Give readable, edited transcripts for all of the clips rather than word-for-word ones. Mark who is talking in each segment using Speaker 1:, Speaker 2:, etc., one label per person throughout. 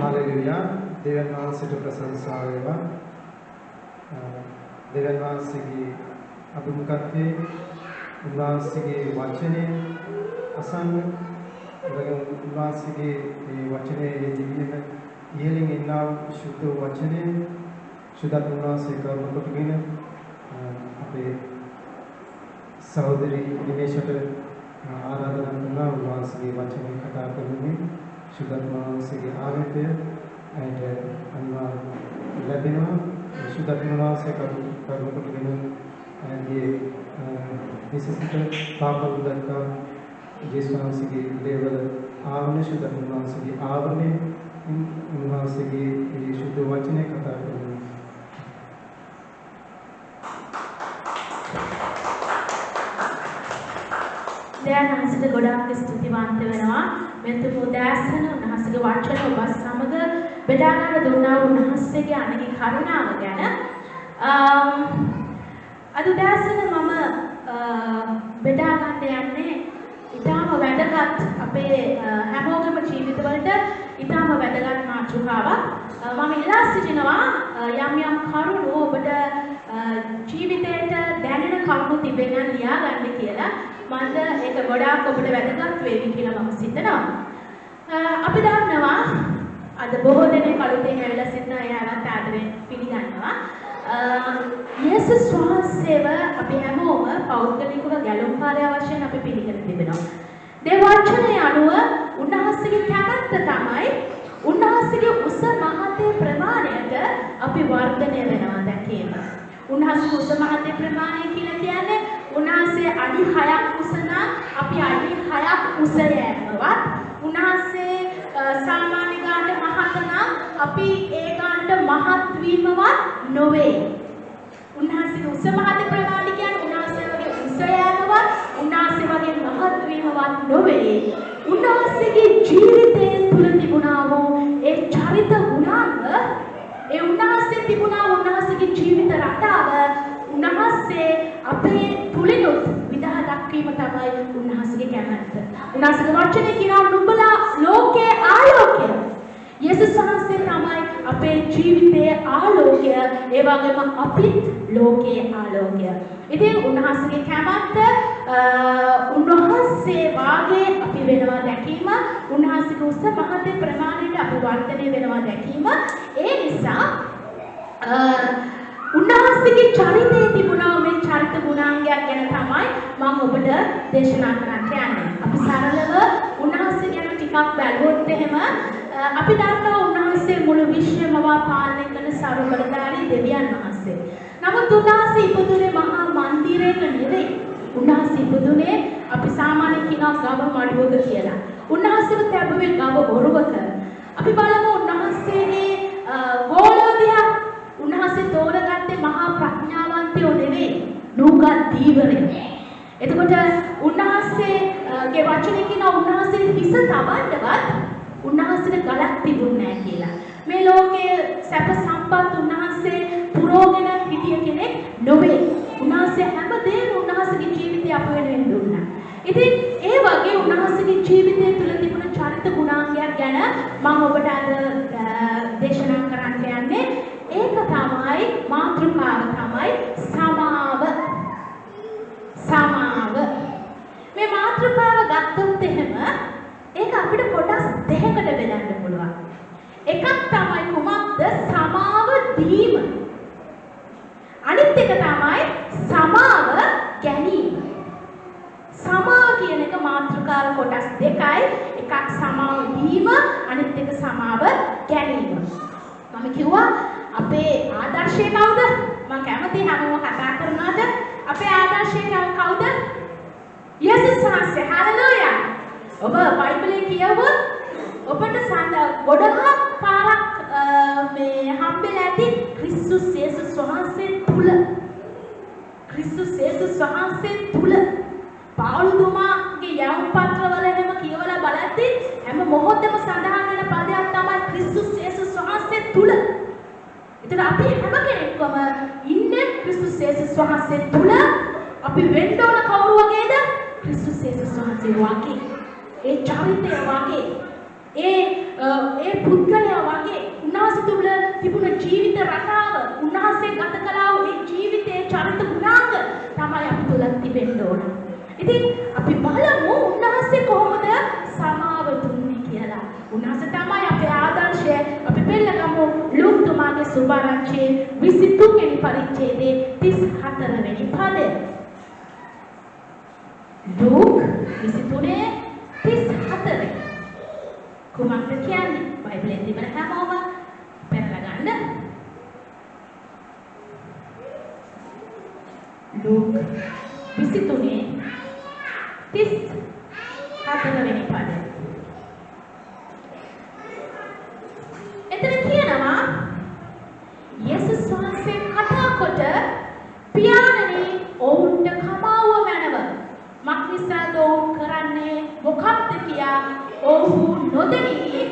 Speaker 1: Hallelujah देवन वහන්සේට ප්‍රශංසා වේවා දෙවන් වහන්සේගේ අභිමුඛත්වයේ උන්වහන්සේගේ වචනය අසන්න උන්වහන්සේගේ මේ වචනයේ දිවින ඉහළින් එනා සුද්ධ වචනය සුදත් උන්වහන්සේ කරුණ කොටගෙන අපේ සහෝදරි නිමේෂට ආරාධනා කරනවා උන්වහන්සේගේ වචනය කතා කරන්නේ සුදත් උන්වහන්සේගේ ආරම්භය and අනිවාර්ය ලැබෙනවා සුදත් උන්වහන්සේ කරුණ කොටගෙන and විශේෂිත පාප උදක්ක ජේසුස්ගේ දේවල ආවරණ සුදත් උන්වහන්සේගේ ආවරණය උන්වහන්සේගේ මේ සුද්ධ වචනය කතා කරනවා
Speaker 2: දැනහසිත ගොඩාක් ස්තුතිවන්ත වෙනවා මෙතු උදෑසන උන්වහන්සේගේ වචන ඔබ සමග බෙදා ගන්න දුන්නා උන්වහන්සේගේ අනගේ කරුණාව ගැන අද උදෑසන මම බෙදා ගන්න යන්නේ ඊටම වැදගත් අපේ හැමෝගේම ජීවිතවලට ඊටම වැදගත් මාතෘකාවක් මම ඉල්ලා සිටිනවා යම් යම් කරුණු ඔබට ජීවිතයට දැනෙන කරුණු තිබෙන ලියා ගන්න කියලා මන්ද ඒක ගොඩාක් ඔබට වැදගත් වේවි කියලා මම සිතනවා. අපි දන්නවා අද බොහෝ දෙනෙක් අලුතෙන් ඇවිල්ලා සිටින අය ආවත් ආදරෙන් පිළිගන්නවා. යේසුස් වහන්සේව අපි හැමෝම පෞද්ගලිකව ගැලුම්කාරය වශයෙන් අපි පිළිගන්න තිබෙනවා. දේවවචනය අනුව උන්වහන්සේගේ කැමැත්ත තමයි උන්වහන්සේගේ උස මහතේ ප්‍රමාණයට අපි වර්ධනය වෙනවා දැකීම. උන්වහන්සේ උස මහතේ ප්‍රමාණය කියලා කියන්නේ උන්වහන්සේ අඩි 6ක් උස නම් අපි අඩි 6ක් උස යෑමවත් උන්වහන්සේ සාමාන්‍ය ගානට මහත නම් අපි ඒ ගානට මහත් වීමවත් නොවේ. උන්වහන්සේගේ උස මහතේ ප්‍රමාණය කියන්නේ උන්වහන්සේ වගේ උස යෑමවත් උන්වහන්සේ වගේ මහත් වීමවත් නොවේ. උන්වහන්සේගේ ජීවිතයේ තුල තිබුණා වූ ඒ චරිත ගුණාංග ඒ උන්වහන්සේ තිබුණා උන්වහන්සේගේ ජීවිත රටාව උන්වහන්සේ අපේ තුලිනුත් විදහා දක්වීම තමයි උන්වහන්සේගේ කැමැත්ත. උන්වහන්සේගේ වචනේ කියනවා නුඹලා ලෝකයේ ආලෝකය. යේසුස් වහන්සේ තමයි අපේ ජීවිතයේ ආලෝකය. ඒ වගේම අපිත් ලෝකයේ ආලෝකය. ඉතින් උන්වහන්සේගේ කැමැත්ත උන්වහන්සේ වාගේ අපි වෙනවා දැකීම උන්වහන්සේගේ උස මහතේ ප්‍රමාණයට අපි වර්ධනය වෙනවා දැකීම ඒ නිසා උන්වහන්සේගේ චරිතයේ තිබුණා මේ චරිත ගුණාංගයක් ගැන තමයි මම ඔබට දේශනා කරන්න යන්නේ. අපි සරලව උන්වහන්සේ ගැන ටිකක් බැලුවොත් එහෙම අපි දන්නවා උන්වහන්සේ මුළු විශ්වයම පාලනය කරන සර්වබලධාරී දෙවියන් වහන්සේ. නමුත් උන්වහන්සේ ඉපදුනේ මහා මන්දිරයක නෙවෙයි. උන්වහන්සේ ඉපදුනේ අපි සාමාන්‍යයෙන් කියනවා ගව මඩුවක කියලා. උන්වහන්සේව තැබුවේ ගව ඔරුවක. අපි බලමු උන්වහන්සේගේ ගෝලෝදියා උන්වහන්සේ තෝරගත්තේ මහා ප්‍රඥාවන්තයෝ නෙවෙයි නූගත් දීවරයෝ. එතකොට උන්වහන්සේගේ වචනේ කියන උන්වහන්සේ හිස තබන්නවත් උන්වහන්සේට ගලක් තිබුණේ නැහැ කියලා. මේ ලෝකයේ සැප සම්පත් උන්වහන්සේ පුරෝගෙන හිටිය කෙනෙක් නොවේ. උන්වහන්සේ හැමදේම උන්වහන්සේගේ ජීවිතය අප වෙනුවෙන් දුන්නා. ඉතින් ඒ වගේ උන්වහන්සේගේ ජීවිතය තුළ තිබුණ චරිත ගුණාංගයක් ගැන මම ඔබට අද දේශනා කරන්න යන්නේ. ඒක තමයි මාතෘකාව තමයි සමාව. සමාව. මේ මාතෘකාව ගත්තොත් එහෙම ඒක අපිට කොටස් දෙකකට බෙදන්න පුළුවන්. එකක් තමයි කුමක්ද? සමාව දීම. අනිත් එක තමයි සමාව ගැනීම. සමාව කියන එක මාතෘකාව කොටස් දෙකයි. එකක් සමාව දීම අනිත් එක සමාව ගැනීම. මම කිව්වා අපේ ආදර්ශය කවුද? මම කැමති හැමෝම කතා කරනවාද? අපේ ආදර්ශය කවුද? යේසුස් වහන්සේ. හalleluya. ඔබ බයිබලයේ කියවුවොත් ඔබට ගොඩාක් පාරක් මේ හම්බෙලා ඇති ක්‍රිස්තුස් යේසුස් වහන්සේ තුල. ක්‍රිස්තුස් යේසුස් වහන්සේ තුල පාවුල්තුමාගේ යවුම් පත්‍රවල එහෙම කියවලා බලද්දී හැම මොහොතෙම සඳහන් වෙන පදයක් තමයි ක්‍රිස්තුස් යේසුස් වහන්සේ තුල. ඒතර අපි හැම කෙනෙක්ම ඉන්නේ ක්‍රිස්තුස් යේසුස් වහන්සේ තුල. අපි වෙන්න ඕන කවුරු වගේද? ක්‍රිස්තුස් යේසුස් වහන්සේ වගේ. ඒ චරිතය වගේ ඒ පුද්ගලයා වගේ උන්වහන්සේ තුළ තිබුණ ජීවිත රටාව උන්වහන්සේ ගත කළා වූ ඒ ජීවිතයේ චරිත ගුණාංග තමයි අපි තුළ තිබෙන්න ඕන. ඉතින් අපි බලමු උන්වහන්සේ කොහොමද සමාව දුන්නේ කියලා. උන්වහන්සේ තමයි අපේ ආදර්ශය. අපි පෙළගමු ලූක් තුමාගේ සුභාරංචියේ 23 වෙනි පරිච්ඡේදයේ 34 වෙනි පදය. ලූක් 23:34. කුමක්ද කියන්නේ? බයිබලයේ තිබෙන හැමෝම පෙරලා ගන්න. ලූක් 23:34 වෙනි පදය. එතන කියනවා යේසුස් වහන්සේ කතා කොට පියාණනි ඔවුන්ට කමාව මැනව මක්නිසාද ඔවුන් කරන්නේ මොකක්ද කියා ඔහු නොදැනී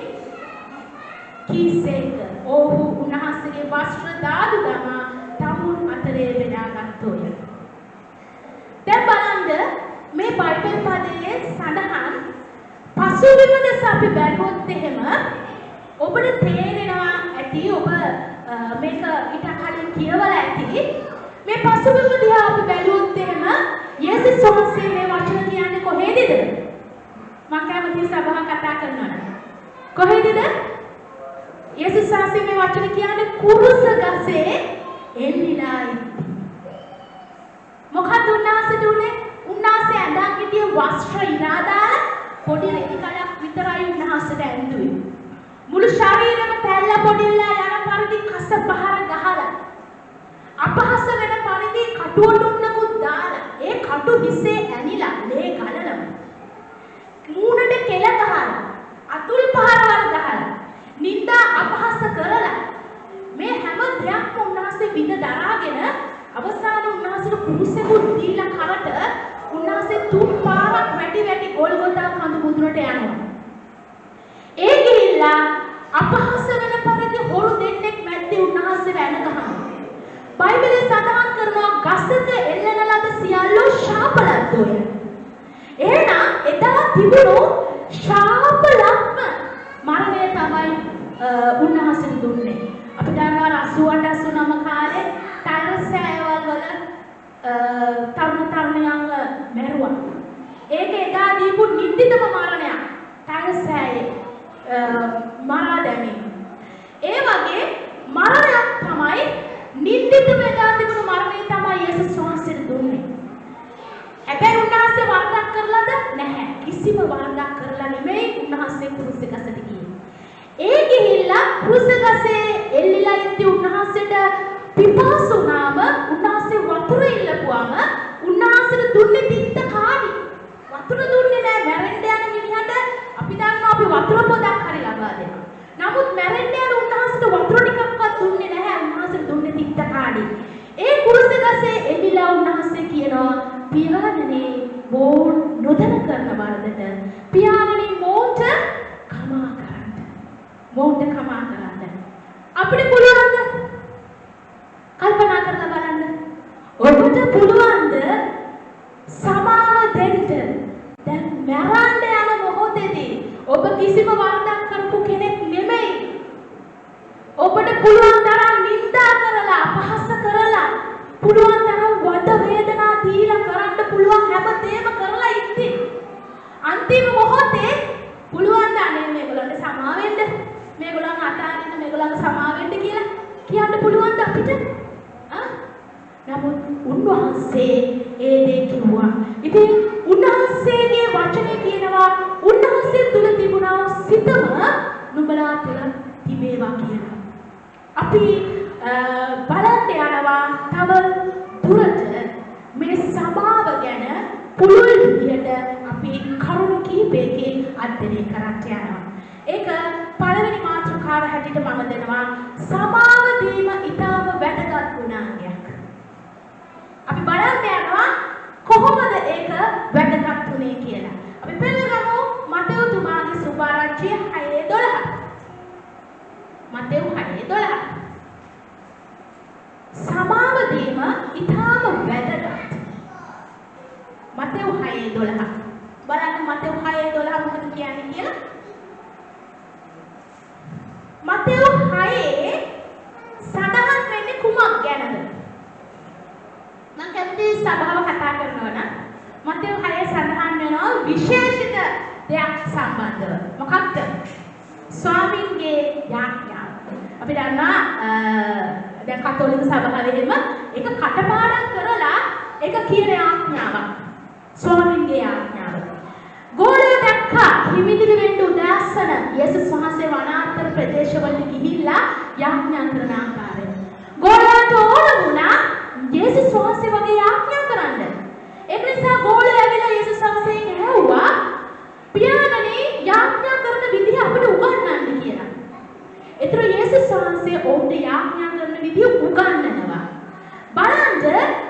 Speaker 2: කීසේක. ඔහු උන්වහන්සේගේ වස්ත්‍ර දාදු දමා තමුන් අතරේ බෙදාගත්තෝය. දැන් බලන්න මේ බයිබල් පදයේ සඳහන් පසුබිම දෙස අපි බැලුවොත් එහෙම ඔබට තේරෙනවා ඇති ඔබ මේක ඊට කලින් කියවලා ඇති මේ පසුබිම දිහා අපි බැලුවොත් එහෙම යේසුස් වහන්සේ මේ වචන කියන්නේ කොහෙදද? මම කැමති සභාව කතා කරනවා. කොහෙදද? යේසුස් වහන්සේ මේ වචන කියන්නේ කුරුස ගසේ එල්ලිලා ඉති. මොකද උන්වහන්සේ දුන්නේ? උන්වහන්සේ ඇඳන් හිටිය වස්ත්‍ර ඉනා දාලා පොඩි රෙදි කඩක් විතරයි උන්වහන්සේට ඇඳුවේ. මුළු ශරීරෙම පැල්ල පොඩිලා යන පරිදි කස පහර ගහලා අපහාස වෙන පරිදි කටුවට උන්නකුත් දාලා ඒ කටු හිසේ ඇනිලා ලේ ගලනවා. මූණට කෙල ගහලා අතුල් පහරවල් ගහලා නින්දා අපහාස කරලා මේ හැම දෙයක්ම උන්වහන්සේ විඳ දරාගෙන අවසාන උන්වහන්සේට කුරුසෙකුත් දීලා කරට උන්වහන්සේ තුන් පාරක් වැටි ගෝල්ගොතා කඳු මුදුනට යනවා. ඒ ගිහිල්ලා අපහාස වෙන පරිදි හොරු දෙන්නෙක් මැද්දේ උන්වහන්සේ වැන ගහනවා. බයිබලයේ සඳහන් කරනවා ගසක එල්ලන ලද සියල්ලෝ ශාපලත්ෝය. එහෙනම් එදා තිබුණු ශාපලත්ම මරණය තමයි උන්වහන්සේට දුන්නේ. අපි දන්නවා 88 89 කාලේ ටයිරසෑවල් වල තරුණයන්ව මැරුවා. ඒක එදා දීපු නින්දිතම මරණයක්. ටයිරසෑයේ මරා දැමීම. ඒ වගේ මරණයක් තමයි නින්දිතම එදා තිබුණු මරණය තමයි යේසුස් වහන්සේට දුන්නේ. හැබැයි උන්වහන්සේ වරදක් කරලාද? නැහැ. කිසිම වරදක් කරලා නෙමෙයි උන්වහන්සේ කුරුසේ ගසට ගියේ. ඒ ගිහිල්ලා කුරුසේ ගසේ එල්ලිලා ඉති උන්වහන්සේට පිපාසු වුණාම උන්වහන්සේ වතුර ඉල්ලපුවාම උන්වහන්සේට දුන්නේ තිත්ත කාඩි. වතුර දුන්නේ නැහැ. මැරෙන්න යන මිනිහට අපි දන්නවා අපි වතුර පොදක් හරි ලබා දෙනවා. නමුත් මැරෙන්න යන උන්වහන්සේට වතුර ටිකක්වත් දුන්නේ නැහැ. උන්වහන්සේට දුන්නේ තිත්ත කාඩි. ඒ කුරුසේ ගසේ එල්ලිලා උන්වහන්සේ කියනවා පියාණනි මොවුන් නොදැන කරන වරදට පියාණනි මොවුන්ට කමා කරන්න. මොවුන්ට කමා කරන්න. අපිට පුළුවන්ද? කල්පනා කරලා බලන්න. ඔබට පුළුවන්ද සමාව දෙන්න? දැන් මරන්න යන මොහොතේදී ඔබ කිසිම වරදක් කරපු කෙනෙක් නෙමෙයි. ඔබට පුළුවන් තරම් නිඳා කරලා අපහාස කරලා පුළුවන් තරම් වද වේදනා දීලා කරන්න පුළුවන් හැමදේම කරලා ඉති. අන්තිම මොහොතේ පුළුවන් දාන්නේ මේගොල්ලන්ට සමා වෙන්න. මේගොල්ලන් අතාරින්න මේගොල්ලන් සමා වෙන්න කියලා කියන්න පුළුවන්ද අපිට? නමුත් උන්වහන්සේ ඒ දේ කිව්වා. ඉතින් උන්වහන්සේගේ වචනේ කියනවා උන්වහන්සේ තුල තිබුණා සිතම නුඹලා තුල තිබේවා කියලා. අපි බලන්න යනවා තව දුරට මේ සමාව ගැන පුළුල් විදියට අපි කරුණු කීපයකින් අධ්‍යයනය කරන්න යනවා. ඒක පළවෙනි මාතෘකාව හැටියට මම දෙනවා සමාව දීම ඊටම වැදගත් ගුණාංගයක්. අපි බලන්න යනවා කොහොමද ඒක වැදගත් වුනේ කියලා. අපි පෙළගමු මතෙව් තුමාගේ සුභාරංචිය 6:12. මතෙව් 6:12. සමාව දීම ඊටම වැදගත්. මතෙව් 6:12. බලන්න මතෙව් 6:12 මොකද කියන්නේ කියලා. මතෙව් 6 සඳහන් වෙන්නේ කුමක් ගැනද? මම කැමති සභාව කතා කරනවා නම් මතෙව් 6 සඳහන් වෙනවා විශේෂිත දෙයක් සම්බන්ධව. මොකක්ද? ස්වාමීන්ගේ යාඥාව. අපි දන්නා දැන් කතෝලික සභාවෙම ඒක කටපාඩම් කරලා ඒක කියන යාඥාවක්. ස්වාමීන්ගේ යාඥාව. ගෝලයා දැක්කා හිමිදිරි වෙන්න උදාසන යේසුස් වහන්සේ වනාන්තර ප්‍රදේශවලට ගිහිල්ලා යාඥා කරන ආකාරය. ගෝලයාට ඕන වුණා යේසුස් වහන්සේ වගේ යාඥා කරන්න. ඒක නිසා ගෝලයා ඇවිල්ලා යේසුස් වහන්සේගෙන් ඇහුවා පියාණනි යාඥා කරන විදිහ අපිට උගන්වන්න කියලා. ඒතර යේසුස් වහන්සේ ඔවුන්ට යාඥා කරන විදිහ උගන්වනවා. බලන්න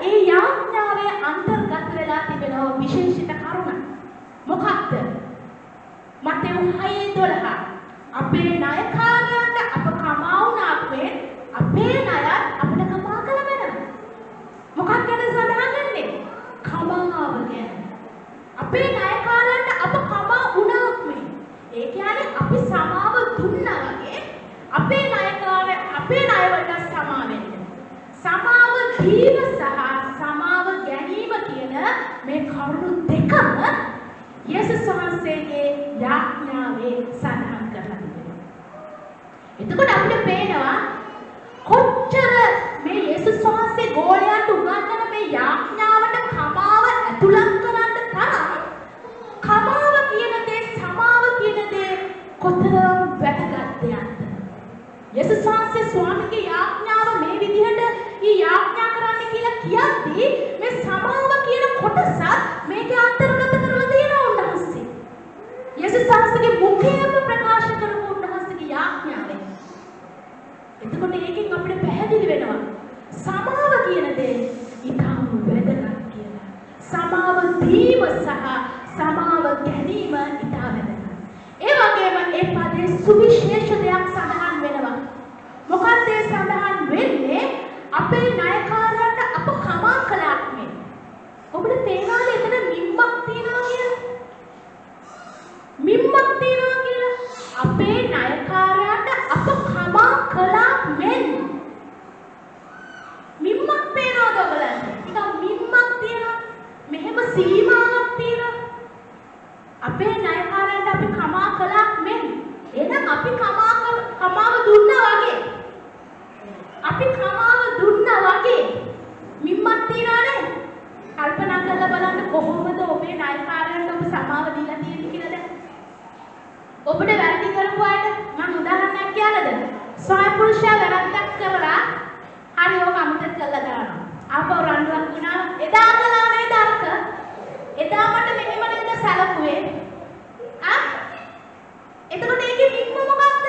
Speaker 2: ඒ යාඥාවේ අන්තර්ගත වෙලා තිබෙන විශේෂිත කරුණ මොකක්ද? මතෙව් 6:12 අපේ ණයකාරයන්ට අප කමා වුණාක් වෙන් අපේ ණයත් අපිට කමා කළ වෙනවා. මොකක් ගැන සඳහන් වෙන්නේ? කමාව ගැන. අපේ ණයකාරයන්ට අප කමා වුණාක් වෙන්. ඒ කියන්නේ අපි සමාව දුන්නා වගේ අපේ ණයකාරය අපේ ණයවලට සමා වෙන්න. සමාව දීම සහ සමාව ගැනීම කියන මේ කරුණු දෙකම යේසුස් වහන්සේගේ යාඥාවේ සඳහන් කරලා තිබෙනවා. එතකොට අපිට පේනවා කොච්චර මේ යේසුස් වහන්සේ ගෝලයන්ට උගන්වන මේ යාඥාවට කමාව ඇතුළත් කරන්න තරම් කමාව කියන දේ සමාව කියන දේ කොතරම් වැදගත් දෙයක්ද? යේසුස් වහන්සේ ස්වාමීගේ යාඥාව මේ විදිහට යාඥා කරන්න කියලා කියද්දී මේ සමාව කියන කොටසත් මේකේ අන්තර්ගත කරලා තියෙනවා උන්වහන්සේ. යේසුස් වහන්සේගේ මුඛයෙන්ම ප්‍රකාශ කරපු උන්වහන්සේගේ යාඥාවේ. එතකොට ඒකෙන් අපිට පැහැදිලි වෙනවා සමාව කියන දේ ඊටම වැදගත් කියලා. සමාව දීම සහ සමාව ගැනීම ඊටම වැදගත්. ඒ වගේම ඒ පදේ සුවිශේෂ දෙයක් සඳහන් වෙනවා. මොකක්ද ඒ සඳහන් වෙන්නේ? අපේ ණයකාරයන්ට අප කමා කළාක් මේ. ඔබට තේරෙනවද එතන මිම්මක් තියනවා කියලා? මිම්මක් තියනවා කියලා. අපේ ණයකාරයන්ට අප කමා කළාක් මෙන්. මිම්මක් පේනවද ඔයගලන්ට? නිකන් මිම්මක් තියනවා. මෙහෙම සීමාවක් තියනවා. අපේ ණයකාරයන්ට අපි කමා කළාක් මෙන්. එහෙනම් අපි කමාව දුන්නා වගේ. අපි කමාව දුන්නා වගේ මිම්මක් තියනවානේ. කල්පනා කරලා බලන්න කොහොමද ඔබේ ණයකාරයන්ට ඔබ සමාව දීලා තියෙන්නේ කියලා දැන්. ඔබට වැරදි කරපු අයට මම උදාහරණයක් කියන්නද? ස්වයං පුරුෂයා වැරද්දක් කරලා හරි ඔක අමතක කරලා දානවා. ආපහු රණ්ඩුවක් වුණා. එදා කළා නේද අරක? එදා මට මෙහෙම නේද සැලකුවේ? එතකොට ඒකේ මිම්ම මොකක්ද?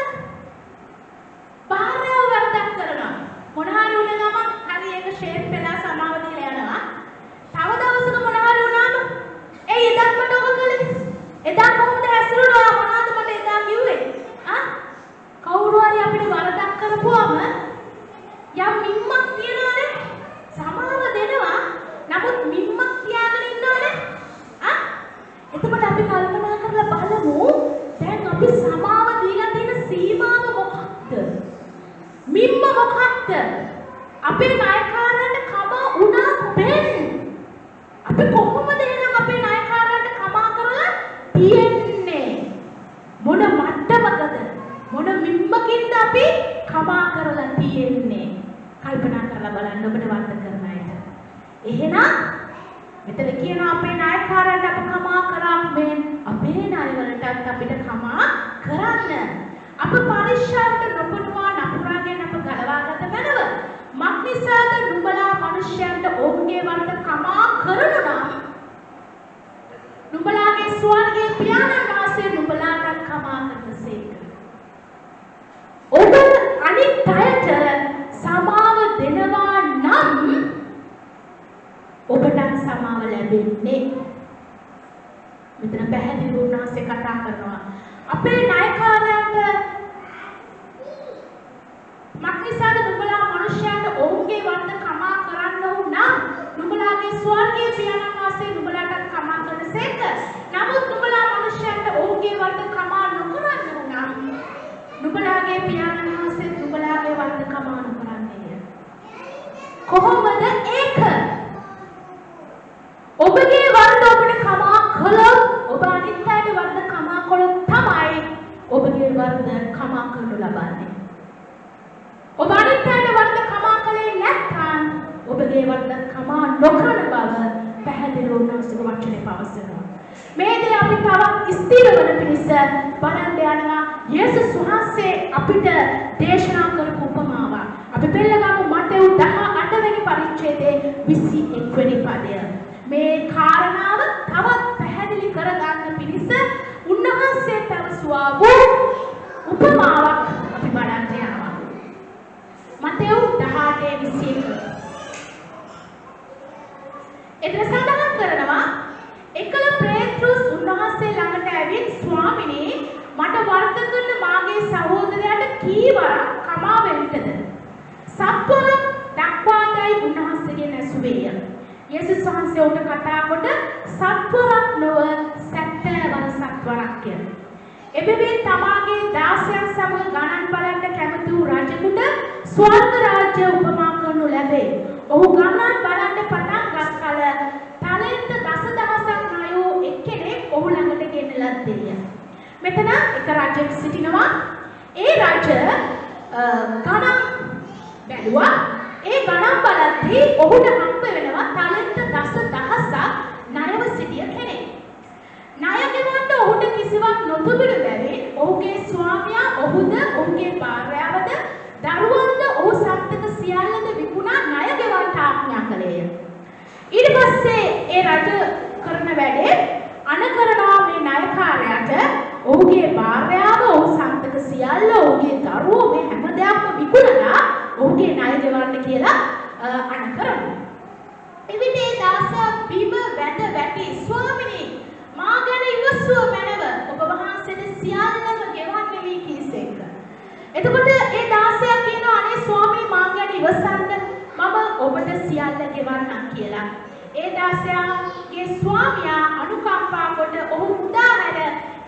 Speaker 2: බාහිරව වැරද්දක් කරනවා. මොන හරි වුණ ගමන් හරි ඒක ෂේප් වෙලා සමාව දීලා යනවා. තව දවසක මොන හරි වුණාම එදා මට ඔක කළේ. එදා කොහොමද ඇසුරුනා මොනවද මට එදා කිව්වේ? කවුරු හරි අපිට වරදක් කරපුවම යම් මිම්මක් තියනවානේ. සමාව දෙනවා. නමුත් මිම්මක් තියාගෙන ඉන්නවානේ. එතකොට අපි කල්පනා කරලා බලමු දැන් අපි සමාව දීලා තියෙන සීමාව මොකක්ද? මිම්ම මොකක්ද? අපේ ණයකාරයන්ට කමා වුණා බෙන්. අපි කොහොමද එහෙනම් අපේ ණයකාරයන්ට කමා කරලා තියෙන්නේ? මොන මට්ටමකද? මොන මිම්මකින්ද අපි කමා කරලා තියෙන්නේ? කල්පනා කරලා බලන්න ඔබට වර්ධ කරන අයට. එහෙනම් මෙතන කියන අපේ ණයකාරයන්ට අප කමා කරා මෙන් අපේ ණයවලටත් අපිට කමා කරන්න. අප පරිශ්‍රයට නොපුනවා නපුරාගෙන අප ගලවාගත මැනව. මක්නිසාද නුඹලා මිනිසයන්ට ඔවුන්ගේ වරද කමා කරනු නම් නුඹලාගේ ස්වර්ගයේ පියාණන් වහන්සේ නුඹලාට කමා කරනසේක. ඔබ අනිත් අයට සමාව දෙනවා නම් ඔබට සමාව ලැබෙන්නේ. මෙතන පැහැදිලි වුණාසේ කතා කරනවා. අපේ ණයකාරයන්ට මක්නිසාද නුඹලා මිනිසයන්ට ඔවුන්ගේ වරද කමා කරන්නෝ නම් නුඹලාගේ ස්වර්ගයේ පියාණන් වහන්සේ නුඹලාට කමා කරනසේක. නමුත් නුඹලා මිනිසයන්ට ඔවුන්ගේ වරද කමා නොකරන්නෝ නම් නුඹලාගේ පියාණන් කොහොමද ඒක? ඔබගේ වරද ඔබට කමා කළොත් ඔබ අනිත් අයට වරද කමා කළොත් තමයි ඔබගේ වරද කමා කරනු ලබන්නේ. ඔබ අනිත් අයට වරද කමා කළේ නැත්නම් ඔබගේ වරද කමා නොකරන බව පැහැදිලිව උන්වහන්සේගේ වචනේ පවසනවා. මේ දේ අපි තවත් ස්ථිර වන පිණිස බලන්න යනවා යේසුස් වහන්සේ අපිට දේශනා කරපු උපමාවක්. අපි පෙළගමු මතෙව් 18 වෙනි පරිච්ඡේදයේ 21 වෙනි පදය. මේ කාරණාව තවත් පැහැදිලි කරගන්න පිණිස උන්වහන්සේ පැවසුවා වූ උපමාවක් අපි බලන්න යනවා. මතෙව් 18:21. එතන සඳහන් කරනවා එකල පේත්‍රුස් උන්වහන්සේ ළඟට ඇවිත් ස්වාමිනේ මට වරද කරන මාගේ සහෝදරයාට කීවරක් කමා වෙන්නද? සත්වරක් දක්වාදයි උන්වහන්සේගෙන් ඇසුවේය. යේසුස් වහන්සේ උට කතා කොට සත්වරක් නොව 70 වන සත්වරක්ය. එබැවින් තමාගේ දාසයන් සමග ගණන් බලන්න කැමති වූ රජෙකුට ස්වර්ග රාජ්‍ය උපමා කරනු ලැබේ. ඔහු ගණන් බලන්න පටන් ගත් කල තාලෙන්ත දසදහසක් ණයෝ එක්කෙනෙක් ඔහු ළඟට ගෙනලා දෙය. මෙතන එක රජෙක් සිටිනවා. ඒ රජ ගණන් බැලුවා. ඒ ගණන් බලද්දී ඔහුට හම්බ වෙනවා තාලෙන්ත දසදහසක් ණයව සිටිය කෙනෙක්. ණය ගෙවන්න ඔහුට කිසිවක් නොතිබුණු බැවින් ඔහුගේ ස්වාමියා ඔහුද ඔහුගේ භාර්යාවද දරුවන්ද ඔහු සම්පත සියල්ලද විකුණා ණය ගෙවන්න ආඥා කළේය. ඊට පස්සේ ඒ රජ කරන වැඩේ අනකරනවා මේ ණයකාරයාට ඔහුගේ භාර්යාව ඔහු සම්පත සියල්ල ඔහුගේ දරුවෝ මේ හැම දෙයක්ම විකුණලා ඔහුගේ ණය ගෙවන්න කියලා අනකරනවා. එවිට ඒ දාසයා බිම වැඳ වැටි ස්වාමිනේ මා ගැන ඉවසුව මැනව ඔබ වහන්සේට සියල්ලම ගෙවන්න වී කීසේක. එතකොට ඒ දාසයා කියනවා අනේ ස්වාමී මා ගැන ඉවසන්න මම ඔබට සියල්ල ගෙවන්නම් කියලා. ඒ දාසයාගේ ස්වාමියා අනුකම්පා කොට ඔහු උදාහැර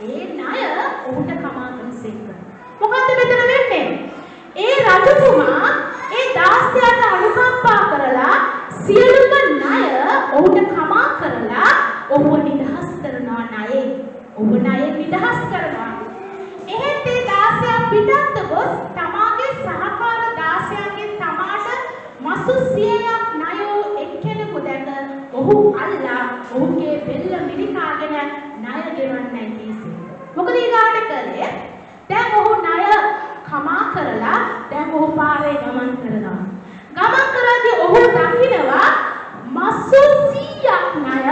Speaker 2: ඒ ණය ඔහුට කමා කරසේක. මොකද්ද මෙතන වෙන්නේ? ඒ රජතුමා ඒ දාසයාට අනුකම්පා කරලා සියලුම ණය ඔහුට කමා කරලා ඔහුව නිදහස් කරනවා ණයේ. ඔහු ණයෙන් නිදහස් කරනවා. එහෙත් ඒ දාසයා පිටත් ගොස් තමාගේ සහකාර දාසයන්ගෙන් තමාට මසු 100ක් ණයෝ එක්කෙනෙකු දැක ඔහු අල්ලා ඔහුගේ බෙල්ල මිරිකාගෙන ණය ගෙවන්නයි කීසේ. මොකද ඊගාට කළේ දැන් ඔහු ණය කමා කරලා දැන් ඔහු පාරේ ගමන් කරනවා. ගමන් කරද්දී ඔහු දකිනවා මසු 100ක් ණය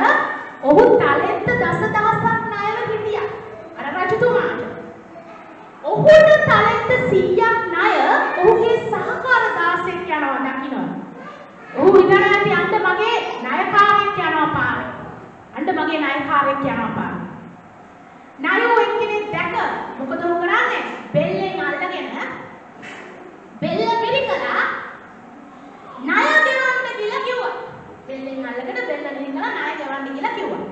Speaker 2: ඔහු තාලෙන්ත දසදහසක් ණයව හිටියා. අර රජතුමාට. ඔහුට තාලෙන්ත 100ක් ණය ඔහුගේ සහකාර දාසෙක් යනවා දකින්න. ඔහු ඉඳලාදී අන්න මගේ ණයකාරයෙක් යනවා පාරේ. අන්න මගේ ණයකාරයෙක් යනවා පාරේ. ණයෝ එක්කෙනෙක් දැක මොකද ඔහු කරන්නේ? බෙල්ලෙන් අල්ලගෙන බෙල්ල මිරිකලා ණය ගෙවන්න කියලා කිව්වා. බෙල්ලෙන් අල්ලගෙන බෙල්ල මිරිකලා ණය ගෙවන්න කියලා කිව්වා.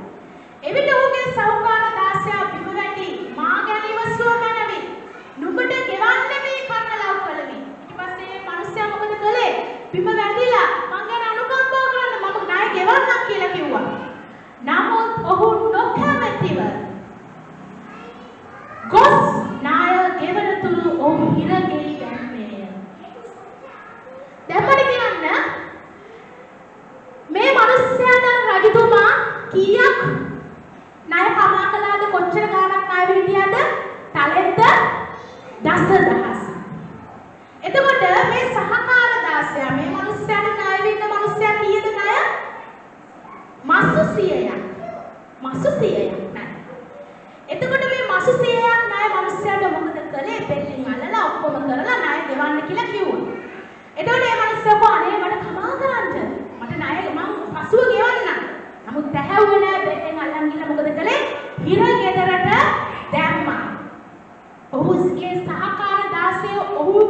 Speaker 2: එවිට ඔහුගේ සහකාර දාසයා බිම වැටි මා ගැන ඉවසුව මැනවි. නුඹට ගෙවන්න මේ කන්න ලව් කළවි. ඊට පස්සේ මේ මිනිස්සයා මොකද කළේ? බිම වැටිලා මං ගැන අනුකම්පා කරන්න මම ණය ගෙවන්නම් කියලා කිව්වා. නමුත් ඔහු නොකැමැතිව ගොස් ණය ගෙවන තුරු ඔහු හිරගෙයි දැම්මේය. දැන් මට කියන්න මේ මිනිස්යාට රජතුමා කීයක් ණය කමා කළාද? කොච්චර ගාණක් ණය විදියාද? තාලෙන්ත දසදහස්. එතකොට මේ සහකාර දාසයා මේ මිනිස්යාට ණය වින්න මිනිස්යා කීයද ණය? මසු 100ක්. මසු 100ක් ණය. එතකොට මේ මසු 100ක් ණය මිනිස්යාට මොකද කළේ? බෙල්ලෙන් අල්ලලා ඔක්කොම කරලා ණය ගෙවන්න කියලා කිව්වා. එතකොට මේ මිනිස්සු අනේ මට කමා කරන්න. මට ණය මං පසුව ගෙවන්නම්. නමුත් තැහැව්වේ නෑ බෙල්ලෙන් අල්ලන් ගිහලා මොකද කළේ? හිර ගෙදරට දැම්මා. ඔහුගේ සහකාර දාසය ඔහු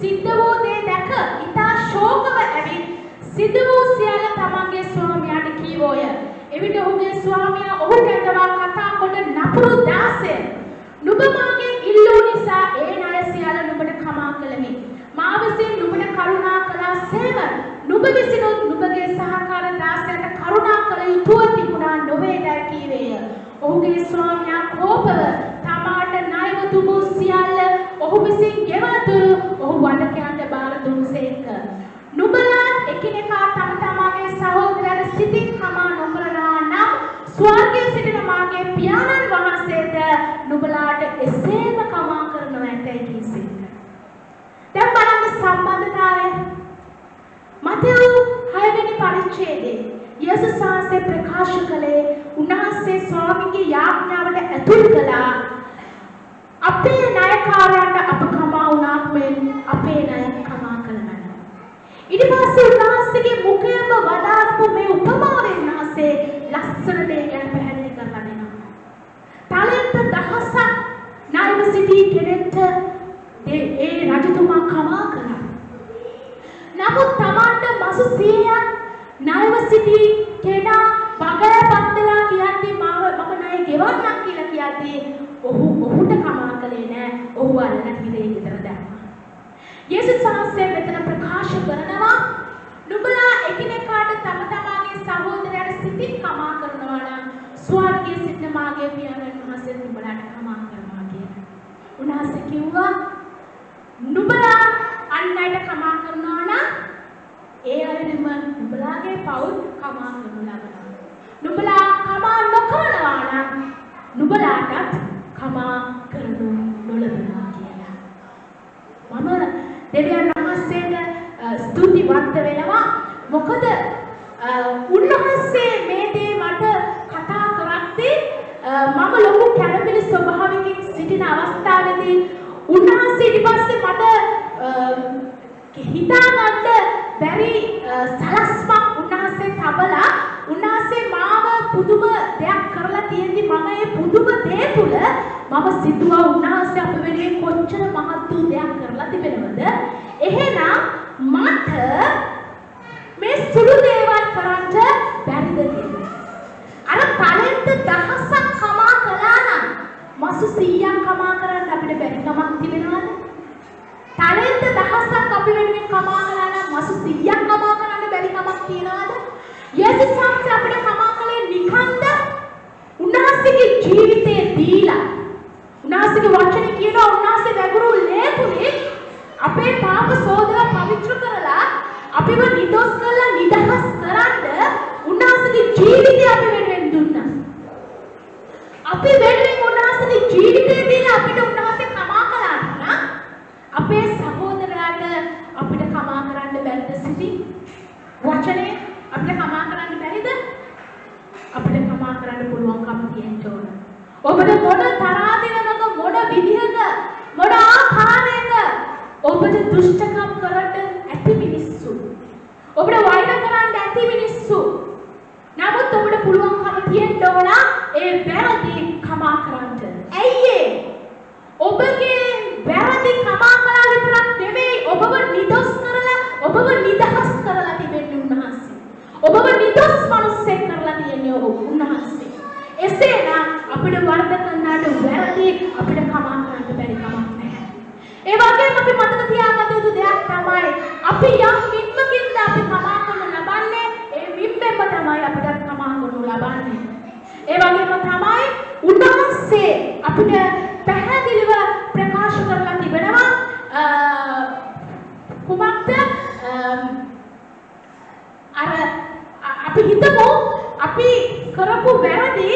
Speaker 2: සිද්ධ වූ දේ දැක ඉතා ශෝකව ඇවිත් සිද්ධ වූ සියල්ල තමන්ගේ ස්වාමියාට කීවෝය. එවිට ඔහුගේ ස්වාමියා ඔහු කැඳවා කතා කොට නපුරු දාසය නුඹ මාගෙන් ඉල්ලූ නිසා ඒ ණය සියල්ල නුඹට කමා කළමි. මා විසින් නුඹට කරුණා කළා සේම නුඹ නුඹ විසිනුත් නුඹගේ සහකාර දාසයාට කරුණා කළ යුතුව තිබුණා නොවේදයි කීවේය. ඔහුගේ ස්වාමියා කෝපව තමාට ණයව දුබු සියල්ල ඔහු විසින් ගෙවතුරු ඔහු වඩකයන්ට බාර දුන්සේක. නුඹලා එකිනෙකා තම තමාගේ සහෝදරයන්ට සිතින් කමා නොකරනා නම් ස්වර්ගයේ සිටින මාගේ පියාණන් වහන්සේද නුඹලාට එසේම කමා කරනු ඇතැයි කීසේක. දැන් බලන්න සම්බන්ධතාවය. මතෙව් 6 වෙනි පරිච්ඡේදයේ යේසුස් වහන්සේ ප්‍රකාශ කළේ උන්වහන්සේ ස්වාමීන්ගේ යාඥාවට ඇතුල් කළා. අපේ ණයකාරයන්ට අප කමා වුණාක් මෙන් අපේ ණය කමා කළා. ඊට පස්සේ උන්වහන්සේගේ මුඛයම වදාරපු මේ උපමාවෙන් උන්වහන්සේ ලස්සන දේ ගැන පැහැදිලි කරලා දෙනවා. තාලෙන්ත දහසක් ණයව සිටි කෙනෙක්ට ඒ රජතුමා කමා කළා. නමුත් තමාට මසු 100ක් ණයව සිටි කෙනා බගයපත් වෙලා කියන්නේ මම ණය ගෙවන්නම් කියලා කියද්දී ඔහුට කමා කළේ නෑ. ඔහු අල්ලන හිරේ විතර දැම්මා. යේසුස් වහන්සේ මෙතන ප්‍රකාශ කරනවා නුඹලා එකිනෙකාට තම තමාගේ සහෝදරයන්ට සිතින් කමා කරනවා නම් ස්වර්ගයේ සිටින මාගේ පියාණන් වහන්සේ නුඹලාට කමා කරනවා කියලා. උන්වහන්සේ කිව්වා නුඹලා අන් අයට කමා කරනවා නම් ඒ අයම නුඹලාගේ පවුල් කමා කරනු ලබනවා. නුඹලා කමා නොකරනවා නම් නුඹලාටත් කමා කරනු නොලබනවා කියලා. මම දෙවියන් වහන්සේට ස්තුතිවන්ත වෙනවා. මොකද උන්වහන්සේ මේ දේ මට කතා කරද්දී මම ලොකු කැළඹිලි ස්වභාවයකින් සිටින අවස්ථාවේදී උන්වහන්සේ ඊට පස්සේ මට හිතාගන්න බැරි සලස්මක් උන්වහන්සේ තබලා උන්වහන්සේ මාව පුදුම දෙයක් කරලා තියෙද්දි මම ඒ පුදුම දේ තුල මම සිතුවා උන්වහන්සේ අප වෙනුවෙන් කොච්චර මහත් වූ දෙයක් කරලා තිබෙනවද. එහෙනම් මට මේ සුළු දේවල් කරන්න බැරිද කියලා. අර ටැලන්ට් දහසක් කමා කළා නම් මාසු 100ක් කමා කරන්න අපිට බැරි කමක් තිබෙනවද? ටැලන්ට් දහසක් අපි වෙනුවෙන් කමා කළා නම් මාසු 100ක් කමා කරන්න බැරි කමක් තියනවද? යේසුස් වහන්සේ අපිට කමා කළේ නිකන්ද? උන්වහන්සේගේ ජීවිතය දීලා උන්වහන්සේගේ වචනේ කියනවා උන්වහන්සේ වැගුරු ලේකුනේ අපේ පාප සෝදව පවිත්‍ර කරලා අපිව නිදොස් කරලා නිදහස් කරන්න උන්වහන්සේගේ ජීවිතය අපි වෙනුවෙන් දුන්නා. අපි වෙනුවෙන් උන්වහන්සේගේ ජීවිතය දීලා අපිට උන්වහන්සේ කමා කළා නම් අපේ සහෝදරයාට අපිට කමා කරන්න බැරිද සිටි? වචනේ අපිට කමා කරන්න බැරිද? අපිට කමා කරන්න පුළුවන්කම තියෙන්න ඕන. ඔබට මොන තරහදිනක මොන විදිහක මොන ආකාරයක ඔබට දුෂ්ටකම් කරන්න ඇති මිනිස්සු. ඔබට වෛර කරන්න ඇති මිනිස්සු. නමුත් ඔබට පුළුවන්කම තියෙන්න ඕන ඒ වැරදි කමා කරන්න. ඇයි ඒ? ඔබගේ වැරදි කමා කළා විතරක් නෙමෙයි ඔබව නිදොස් කරලා ඔබව නිදහස් කරලා තිබෙන්නේ උන්වහන්සේ. ඔබව නිදොස් මිනිසෙක් කරලා තියන්නේ උන්වහන්සේ. එසේනම් අපිට වරද කරනාට වැරදි අපිට කමා කරන්න බැරි කමක් නැහැ. ඒ වගේම අපි මතක තියාගත යුතු දෙයක් තමයි අපි යම් මිම්මකින්ද අපි කමා කරනු ලබන්නේ ඒ මිම්මෙම තමයි අපිට කමා කරනු ලබන්නේ. ඒ වගේම තමයි උන්වහන්සේ අපිට පැහැදිලිව ප්‍රකාශ කරලා තිබෙනවා කුමක්ද අර අපි හිතමු අපි කරපු වැරදි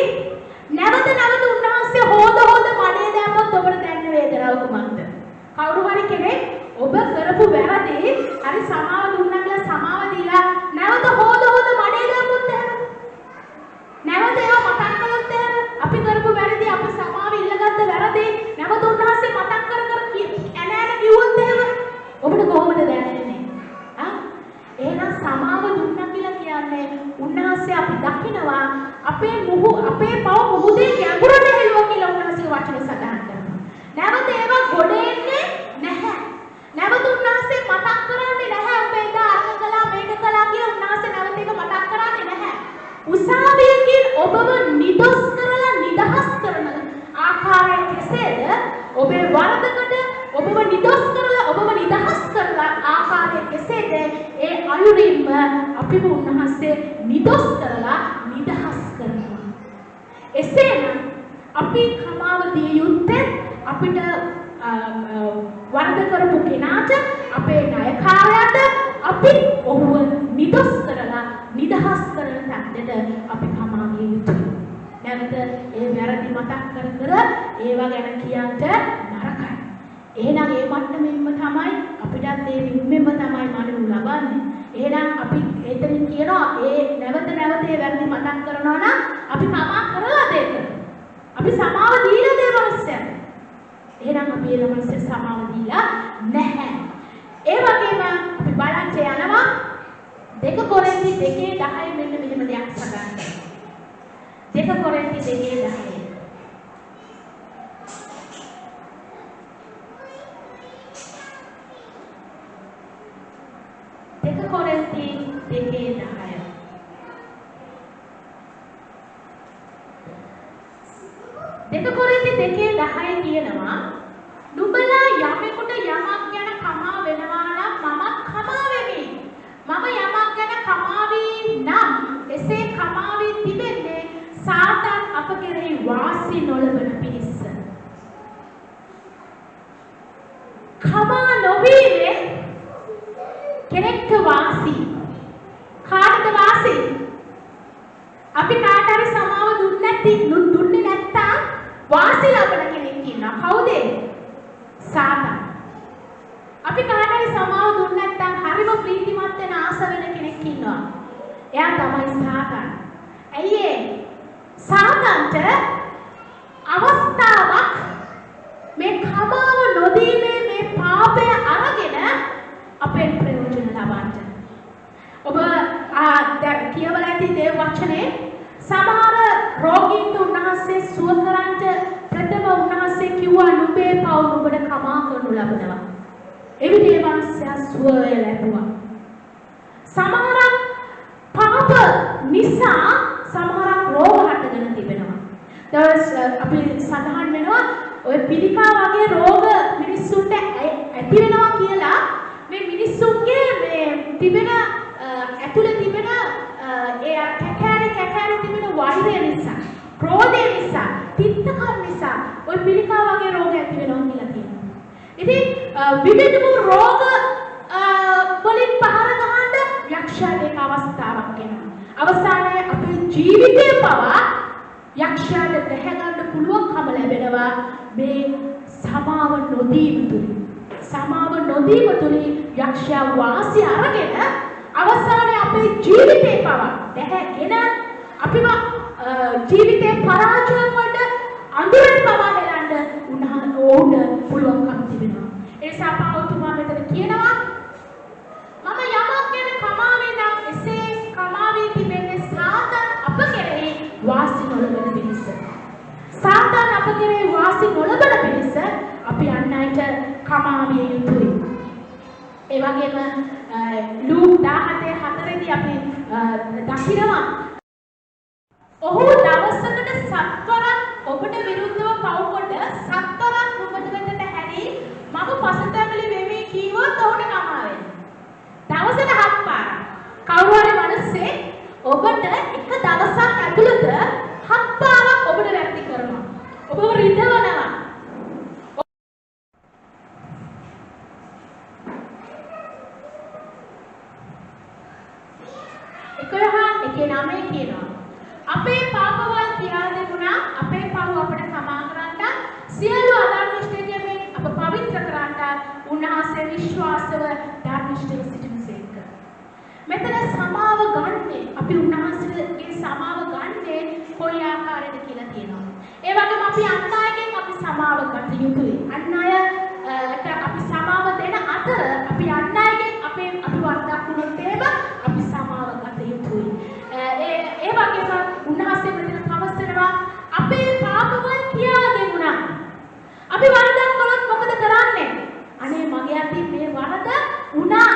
Speaker 2: නැවත නැවත උන්වහන්සේ හොද මඩේ දැම්මොත් ඔබට දැනෙන වේදනාව කුමක්ද? කවුරු හරි කෙනෙක් ඔබ කරපු වැරදි හරි සමාව දුන්නා කියලා සමාව දීලා නැවත හොද මඩේ දැම්මොත් එහෙම නැවත ඒවා මතක් කළොත් එහෙම අපි කරපු වැරදි අපි සමාව ඉල්ලගත්ත වැරදි නැවත උන්වහන්සේ මතක් කර ඇනෑන කිව්වොත් එහෙම ඔබට කොහොමද දැනෙන්නේ? එහෙනම් සමාව දුන්නා කියලා කියන්නේ උන්වහන්සේ අපි දකිනවා අපේ පව මුහුදේ ගැඹුරට හෙළුවා කියලා උන්වහන්සේ වචනේ සඳහන් කරනවා. නැවත ඒවා ගොඩ එන්නේ නැහැ. නැවත උන්වහන්සේ මතක් කරන්නේ නැහැ ඔබ එදා අර කළා මේක කළා කියලා උන්වහන්සේ නැවත ඒක මතක් කරන්නේ නැහැ. උසාවියකින් ඔබව නිදොස් කරලා නිදහස් කරන ආකාරය කෙසේද? ඔබේ වරදකට ඔබව නිදොස් කරලා ඔබව නිදහස් කරලා ආකාරය කෙසේද? ඒ අයුරින්ම අපිව උන්වහන්සේ නිදොස් කරලා නිදහස් කරනවා. එසේනම් අපි කමාව දිය යුත්තේ අපිට වරද කරපු කෙනාට අපේ ණයකාරයාට අපි ඔහුව නිදොස් කරලා නිදහස් කරන තත්ත්වයට අපි කමා දිය යුතුයි. නැවත ඒ වැරදි මතක් කර කර ඒවා ගැන කියන්න නරකයි. එහෙනම් ඒ මට්ටමින්ම තමයි අපිටත් ඒ විම්මෙම තමයි මනු ලබන්නේ. එහෙනම් අපි එතනින් කියනවා ඒ නැවත නැවත ඒ වැරදි මතක් කරනවා නම් අපි කමා කරලා දෙන්න. අපි සමාව දීලා දේ මනුස්සයන්ට. එහෙනම් අපි ඒ ළමයින්ට සමාව දීලා නැහැ. ඒ වගේම අපි බලන්න යනවා 2 කොරින්ති 2:10 මෙන්න මෙහෙම දෙයක් සඳහන් කරනවා. 2 කොරින්ති 2:10 2 කොරින්ති 2:10 2 කොරින්ති 2:10 කියනවා නුඹලා යමෙකුට යමක් ගැන කමා වෙනවා නම් මමත් කමා වෙමි. මම යමක් ගැන කමා වී නම් එසේ කමා වී තිබෙන්නේ සාතන් අප කෙරෙහි වාසි නොලබන පිණිස. කමා නොවීමේ කෙනෙක්ට වාසි. කාටද වාසි? අපි කාට හරි සමාව දුන්නේ නැත්තම් වාසි ලබන කෙනෙක් ඉන්නවා. කවුද? සාතන්. අපි කාට හරි සමාව දුන්නේ නැත්තම් හරිම ප්‍රීතිමත් වෙන ආස වෙන කෙනෙක් ඉන්නවා. එයා තමයි සාතන්. ඇයි ඒ? සාතන්ට අවස්ථාවක් මේ කමාව නොදීමේ මේ පාපය අරගෙන අපේ ප්‍රයෝජන ලබන්න. ඔබ කියවලා ඇති දේව වචනේ සමහර රෝගීන්ට උන්වහන්සේ සුව කරන්ට ප්‍රථම උන්වහන්සේ කිව්වා නුඹේ පව් නුඹට කමා කරනු ලබනවා. එවිට ඒ මනුස්සයා සුවය ලැබුවා. සමහර පාප නිසා සමහර රෝග හටගෙන තිබෙනවා. දවස් අපි සඳහන් වෙනවා ඔය පිළිකා වගේ රෝග මිනිස්සුන්ට ඇති වෙනවා කියලා මේ මිනිස්සුන්ගේ මේ තිබෙන ඇතුළේ තිබෙන ඒ කැකෑරි තිබෙන වෛරය නිසා, ක්‍රෝධය නිසා, තිත්තකම් නිසා ඔය පිළිකා වගේ රෝග ඇති වෙනවා කියලා කියනවා. ඉතින් විවිධ රෝග වලින් පහර ගහන්න යක්ෂයාට අවස්ථාවක් එනවා. අවසානයේ අපේ ජීවිතේ පවා යක්ෂයාට දැහැ ගන්න පුළුවන්කම ලැබෙනවා මේ සමාව නොදීම තුලින්. සමාව නොදීම තුලින් යක්ෂයා වාසි අරගෙන අවසානයේ අපේ ජීවිතේ පවා දැහැගෙන අපිව ජීවිතේ පරාජය වලට අඳුරට පවා හෙලන්න ඕන පුළුවන්කම තිබෙනවා. ඒ නිසා පාවතුමා මෙතන කියනවා මම යමක් ගැන කමා වේනම් එසේ කමා වී තිබෙන්නේ සාතන් අප කෙරෙහි වාසි නොලබන පිණිස. සාතන් අප කෙරෙහි වාසි නොලබන පිණිස අපි අන් අයට කමා විය යුතුයි. ඒ වගේම ලූක් 17:4 දී අපි දකිනවා ඔහු දවසකට 7 වරක් ඔබට විරුද්ධව පව් කොට 7 වරක් ඔබට වෙතට හැරී මම පසුතැවිලි වෙමි කීවොත් ඔහුට කමා වෙනවා. දවසට 7 පාරක්. කවුරු හරි මිනිස්සේ ඔබට එක දවසක් ඇතුළත 7 පාරක් ඔබට වැරදි කරනවා. ඔබව රිදවනවා. එකේ නමේ කියනවා අපේ පාපවල් කියා දෙමුනා අපේ පව් අපට කමා කරන්න සියලු අධර්මිෂ්ඨයන්ගෙන් අප පවිත්‍ර කරන්න උන්වහන්සේ විශ්වාසව ධර්මිෂ්ඨව සිටිනසේක. මෙතන සමාව ගන්නේ අපි උන්වහන්සේගේ සමාව ගන්නේ කොයි ආකාරයකද කියලා තියෙනවා. ඒ වගේම අපි අන් අයගෙන් අපි සමාව ගත යුතුයි. අන් අයට අපි සමාව දෙන අතර අපි අන් අයගෙන් අපි වරදක් වුණොත් අපි සමාව ගත යුතුයි. ඒ වගේම උන්වහන්සේ මෙතන පවසනවා අපේ පාපවල් කියා දෙමුනා. අපි වරදක් කළොත් මොකද කරන්නේ? අනේ මගේ අතින් මේ වරද වුණා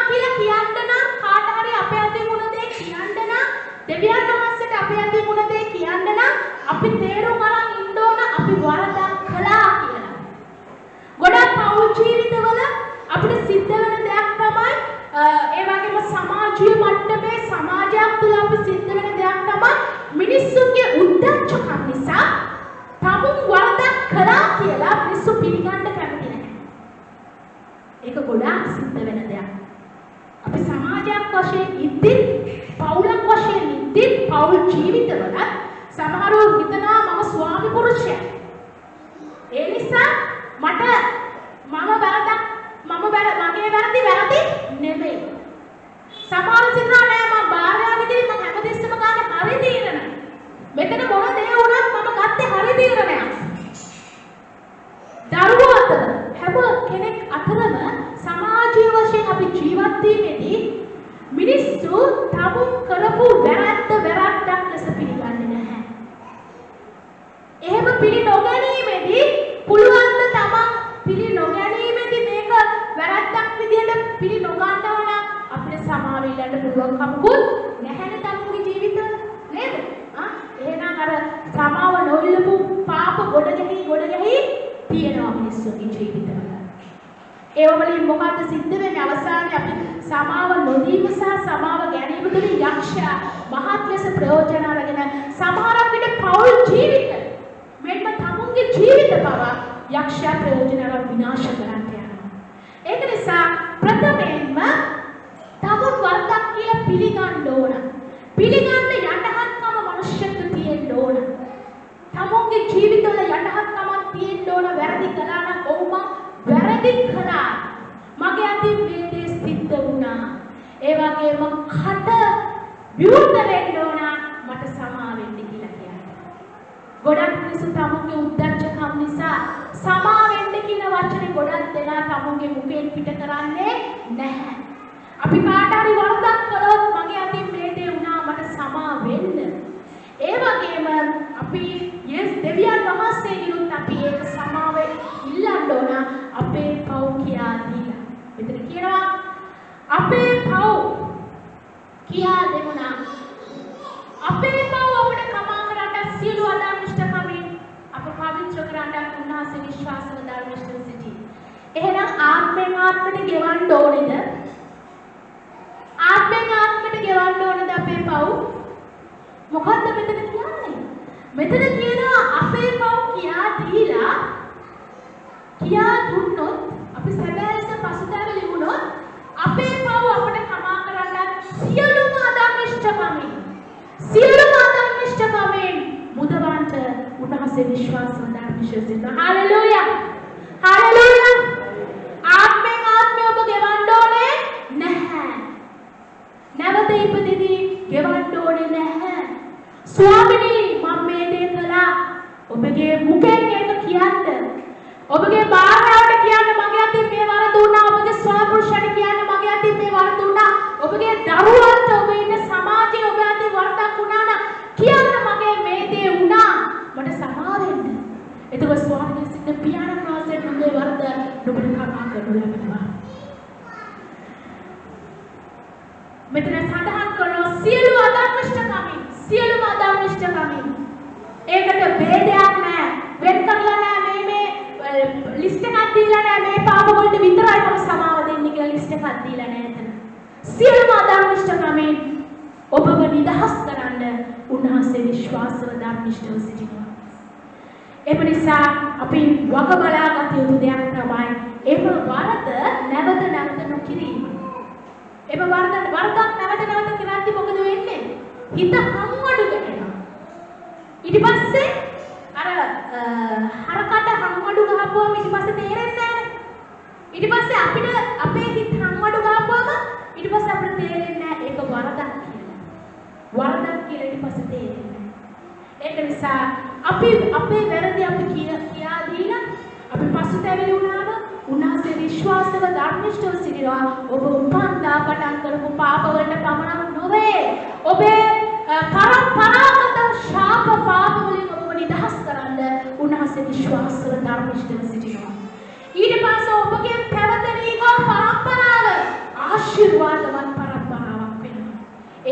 Speaker 2: කියලා කියන්න නම් කාට හරි අපේ අතින් වුණ දේ කියන්න නම් දෙවියන් වහන්සේට අපේ අතින් වුණ දේ කියන්න නම් අපි තේරුම් අරන් ඉන්න ඕන අපි වරදක් කළා කියලා. ගොඩක් පෞල් ජීවිතවල අපිට සිද්ධ වෙන දෙයක් තමයි ඒ වගේම සමාජීය මට්ටමේ සමාජයක් තුළ අපි සිද්ධ වෙන දෙයක් තමයි මිනිස්සුන්ගේ උද්දච්චකම් නිසා තමුන් වරදක් කළා කියලා මිනිස්සු පිළිගන්න කැමති නැහැ. ඒක ගොඩාක් සිද්ධ වෙන දෙයක්. අපි සමාජයක් වශයෙන් ඉද්දි පවුලක් වශයෙන් ඉද්දි පවුල් ජීවිතවල සමහරව හිතනවා මම ස්වාමි පුරුෂයා. ඒ නිසා මගේ වැරදි නෙමෙයි. සමහර සිතනවා නෑ මම භාර්යාවකදී මම හැමදෙස්සම ගන්න හරි තීරණ. මෙතන මොන දේ වුණත් මම ගත්තේ හරි තීරණයක්. දරුවෝ අතර හැම කෙනෙක් අතරම සමාජීය වශයෙන් අපි ජීවත් වීමේදී මිනිස්සු තමුන් කරපු වැරද්දක් ලෙස පිළිගන්නේ නැහැ. එහෙම පිළි නොගැනීමේදී පුළුවන් ද තමන් පිළි නොගැනීමේදී මේක වැරද්දක් විදිහට පිළි නොගන්නවා නම් අපිට සමාව ඉල්ලන්න පුළුවන් කමකුත් නැහැනේ තමුන්ගේ ජීවිතවල නේද? එහෙනම් අර සමාව නොඉල්ලපු පාප ගොඩ ගැහි තියෙනවා මිනිස්සුන්ගේ ජීවිතවල. ඒ වලින් මොකද්ද සිද්ධ වෙන්නේ? අවසානයේ අපි සමාව නොදීම සහ සමාව ගැනීම තුළින් යක්ෂයා මහත් ලෙස ප්‍රයෝජන අරගෙන සමහරක් විට පෞල් ජීවිත මෙන්න තමුන්ගේ ජීවිත බව යක්ෂයා ප්‍රයෝජන අරන් විනාශ කරන්න යනවා. ඒක නිසා ප්‍රථමයෙන්ම තමුන් වරදක් කියලා පිළිගන්න ඕන. පිළිගන්න යටහත්කම මනුෂ්‍යත්ව තියෙන්න ඕන. තමුන්ගේ ජීවිතවල යටහත්කමක් තියෙන්න ඕන. වැරදි කළා නම් ඔව් මම වැරදි කළා. මගේ අතින් මේ දේ සිද්ධ වුණා. ඒ වගේම කට විරුද්ධ වෙන්න ඕන මට සමා වෙන්න කියලා කියන්නේ. ගොඩක් මිනිස්සු තමුන්ගේ උද්දච්චකම් නිසා සමා වෙන්න කියන වචනේ ගොඩක් දෙනා තමුන්ගේ මුඛයෙන් පිට කරන්නේ නැහැ. අපි කාට හරි වරදක් කළොත් මගේ අතින් මේ දේ වුණා මට සමා වෙන්න. ඒ වගේම අපි දෙවියන් වහන්සේගෙනුත් අපි ඒක සමාව ඉල්ලන්න ඕන අපේ පව් කියා දීලා. මෙතන කියනවා අපේ පව් කියා දෙමුනා. අපේ පව් අපිට කමා කරන්න සියලු අධර්මිෂ්ඨකමින් අප පවිත්‍ර කරන්න උන්වහන්සේ විශ්වාසව ධර්මිෂ්ඨව සිටී. එහෙනම් ආත්මෙන් ආත්මයට ගෙවන්න ඕනේද? ආත්මෙන් ආත්මයට ගෙවන්න ඕනේද අපේ පව්? මොකද්ද මෙතන කියන්නේ? මෙතන කියනවා අපේ පව් කියා දීලා කියා දුන්නොත් අපි සැබෑ ලෙස පසුතැවිලි වුණොත් අපේ පව් අපට කමා කරන්න සියලුම අධර්මිෂ්ඨකමින් මුදවන්ට උන්වහන්සේ විශ්වාසව ධර්මිෂ්ඨව සිටිනවා. Hallelujah hallelujah. ආත්මෙන් ආත්මය ඔබ ගෙවන්න ඕනේ නැහැ. නැවත ඉපදෙදී ගෙවන්න ඕනේ නැහැ. ස්වාමිනී මම මේ දේ කළා. ඔබගේ මුඛයෙන් ඒක කියන්න. ඔබගේ භාර්යාවට කියන්න මගේ අතින් මේ වරද වුණා. ඔබගේ ස්වාමිපුරුෂයාට කියන්න මගේ අතින් මේ වරද වුණා. ඔබගේ දරුවන්ට ඔබ ඉන්න සමාජයේ ඔබ අතින් වරදක් වුණා නම් කියන්න මගේ මේ දේ වුණා. මට සමා වෙන්න. එතකොට ස්වාමීන් වහන්සේ පියාණන් වහන්සේ නුඹේ වරද නුඹට කමා කරනු ලැබෙනවා. මෙතන සඳහන් කරනවා සියලු අධර්මිෂ්ඨකමින් ඒකට ભેදයක් නැහැ. වෙන් කරලා නැහැ මේ ලිස්ට් එකක් දීලා නැහැ මේ පාප වලට විතරයි මම සමාව දෙන්නේ කියලා ලිස්ට් එකක් දීලා නැහැ එතන. සියලුම අධර්මිෂ්ඨකමින් ඔබව නිදහස් කරන්න උන්වහන්සේ විශ්වාසව ධර්මිෂ්ඨව සිටිනවා. ඒ නිසා අපි වග බලාගත යුතු දෙයක් තමයි එම වරද නැවත නොකිරීම. එම වරදක් නැවත කරද්දී මොකද වෙන්නේ? හිත හම්වඩු වෙනවා. ඊට පස්සේ අර හරකට හම්වඩු ගහපුවම ඊට පස්සේ තේරෙන්නේ නැහැ. ඊට පස්සේ අපිට අපේ හිත හම්වඩු ගහපුවම ඊට පස්සේ අපිට තේරෙන්නේ නැහැ ඒක වරදක් කියලා. වරදක් කියලා ඊට පස්සේ තේරෙන්නේ නැහැ. ඒක නිසා අපි අපේ වැරදි අපි කියා දීලා අපි පසුතැවිලි වුණාම උන්වහන්සේ විශ්වාසව ධර්මිෂ්ඨව සිටිනවා. ඔබ උපන්දා පටන් කරපු පාප වලට පමණක් නොවේ. ඔබේ පරම්පරාගත ශාප පාප වලින් ඔබ නිදහස් කරන්න උන්වහන්සේ විශ්වාසව ධර්මිෂ්ඨව සිටිනවා. ඊට පස්සේ ඔබගේ පැවතෙන පරම්පරාව ආශිර්වාදවත් පරම්පරාවක් වෙනවා.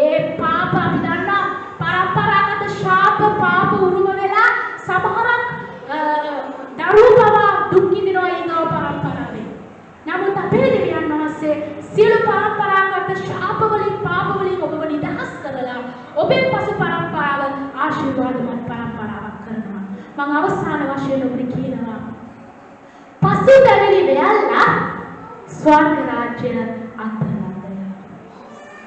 Speaker 2: ඒ පාප අපි දන්නා පරම්පරාගත ශාප පාප උරුම වෙලා සමහරක් දරුවව දුක් විඳිනවා ඒ පරම්පරාවෙන්. නමුත් අපේ දෙවියන් වහන්සේ සියලු පරම්පරාගත ශාප වලින් ආශිර්වාදමත් පරම්පරාවක් කරනවා. මම අවසාන වශයෙන් ඔබට කියනවා පසුතැවිලි වෙයල්ලා ස්වර්ග රාජ්‍ය අත්දැකීම.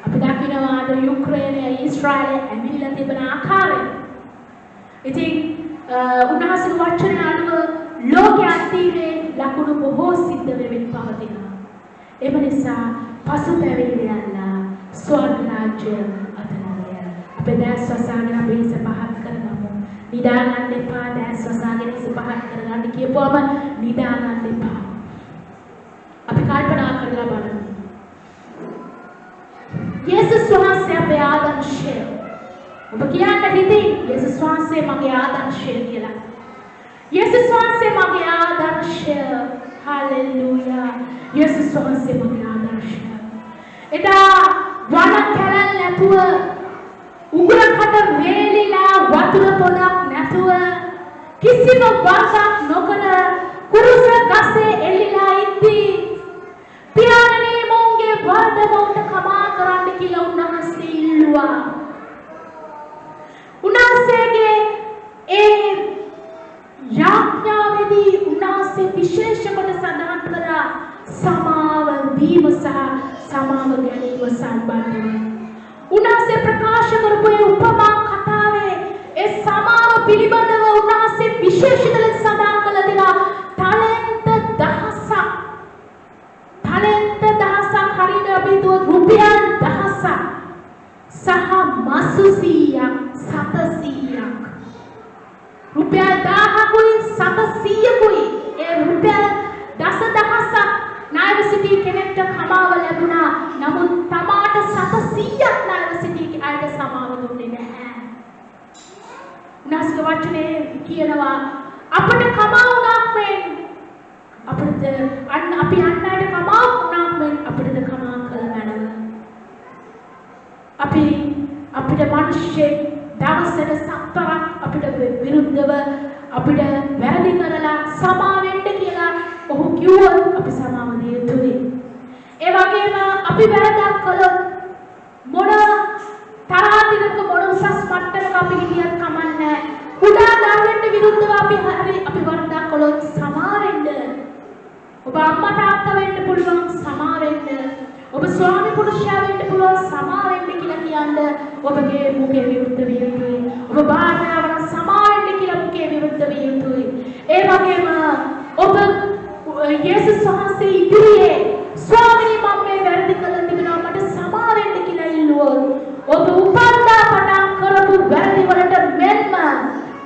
Speaker 2: අපි දකිනවා අද යුක්‍රේනය ඊශ්‍රායලය ඇමිල්ලා තිබෙන ආකාරය. ඉතින් උන්වහන්සේගේ වචනය අනුව ලෝකයේ අතීතයේ ලකුණු බොහෝ සිද්ධ වෙමින් පවතිනවා. එම නිසා පසුතැවිලි වෙයල්ලා ස්වර්ග රාජ්‍ය අත්දැකීම. අපේ දැස් වසාගෙන අපි ඉස පහත් කරගමු. නිදාගන්න එපා, දැස් වසාගෙන ඉස පහත් කරගන්න කියපුවම නිදාගන්න එපා. අපි කල්පනා කරලා බලමු. යේසුස් වහන්සේ අපේ ආදර්ශය. ඔබ කියන්න හිතින් යේසුස් වහන්සේ මගේ ආදර්ශය කියලා. යේසුස් වහන්සේ මගේ ආදර්ශය. හalleluya. යේසුස් වහන්සේ මගේ ආදර්ශය. එදා වන කැලල් නැතුව උගුරකට වේලිලා වතුර පොඩක් නැතුව කිසිම වරසක් නොකර කුරුස ගසේ එල්ලිලා ඉද්දී පියාණනේ මොන්ගේ වර්ධනවට කමා කරන්න කියලා උන්වහන්සේ ඉල්ලුවා. උන්වහන්සේගේ ඒ යාඥාවේදී උන්වහන්සේ විශේෂ කොට සඳහන් කළා සමාව දීම සහ සමාව ගැනීම සම්බන්ධව. උන්වහන්සේ ප්‍රකාශ කරපු ඒ උපමා කතාවේ ඒ සමාව පිළිබඳව උන්වහන්සේ විශේෂිත ලෙස සඳහන් කළා දෙනවා තාලෙන්ත දහසක් හරියට අපි දුව රුපියල් දහසක් සහ මසු 700ක් රුපියල් 1000කුයි 700කුයි ඒ රුපියල් දසදහසක් නායක සිටි කෙනෙක්ට කමාව ලැබුණා. නමුත් තමාට 700ක් නායක සිටි අයට සමාව දුන්නේ නැහැ. උනාස්ක වචනේ කියනවා අපිට කමාව වුණාක් මෙන් අපිට අපි අන්නයට කමාව වුණාක් මෙන් අපිට කමා කළ මැනව. අපිට මිනිස්සෙ දවසට සතරක් අපිට විරුද්ධව අපිට වැරදි කරලා සමා වෙන්න කියලා ඔහු කිව්වොත් අපි සමාව දිය යුතුයි. ඒ වගේම අපි වැරදක් කළොත් මොන තරහතිරක මොන උසස් මට්ටමක අපි හිටියත් කමන්නේ කුඩා දරුවෙන්ට විරුද්ධව අපි වරදක් කළොත් සමා වෙන්න. ඔබ අම්මා තාත්තා වෙන්න පුළුවන් සමා වෙන්න. ඔබ ස්වාමි පුරුෂයා වෙන්න පුළුවන් සමා වෙන්න කියලා කියන්නේ ඔබගේ මුඛේ විරුද්ධ විය යුතුයි. ඔබ භාර්යාව සමා වෙන්න කියලා මුඛේ විරුද්ධ විය යුතුයි. ඒ වගේම ඔබ යේසුස් වහන්සේ ඉදිරියේ ස්වාමීනි මම මේ වැරදි කළා තිබෙනවා මට සමා වෙන්න කියලා ඉල්ලුවොත් ඔබ උපන්දා පටන් කරපු වැරදි වලට මෙන්ම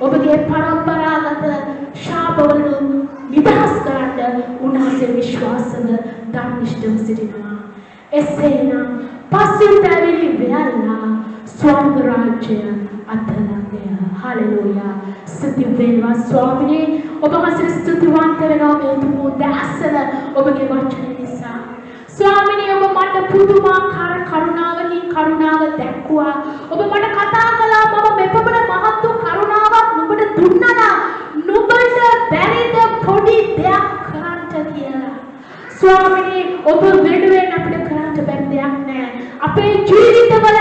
Speaker 2: ඔබගේ පරම්පරාගත ශාපවලු නිදහස් කරන්න උන්වහන්සේ විශ්වාසව ධර්මිෂ්ඨව සිටිනවා. එසේනම් පසුතැවිලි වෙයල්ලා ස්වර්ග රාජ්‍ය අත්දැකගය. හalleluya. ස්තුති වේවා ස්වාමිනේ. ඔබ වහන්සේ ස්තුතිවන්ත වෙනවා මේ උතුම් දාසන ඔබගේ වචන නිසා. ස්වාමිනේ ඔබ මට පුදුමාකාර කරුණාව දැක්වුවා. ඔබ මට කතා කළා මම මෙපමණ මහත් වූ කරුණාවක් නුඹට දුන්නා නුඹට බැරිද පොඩි දෙයක් කරන්න කියලා. ස්වාමිනේ ඔබ වෙනුවෙන් අපිට කරන්න බැරි දෙයක් නැහැ. අපේ ජීවිතවල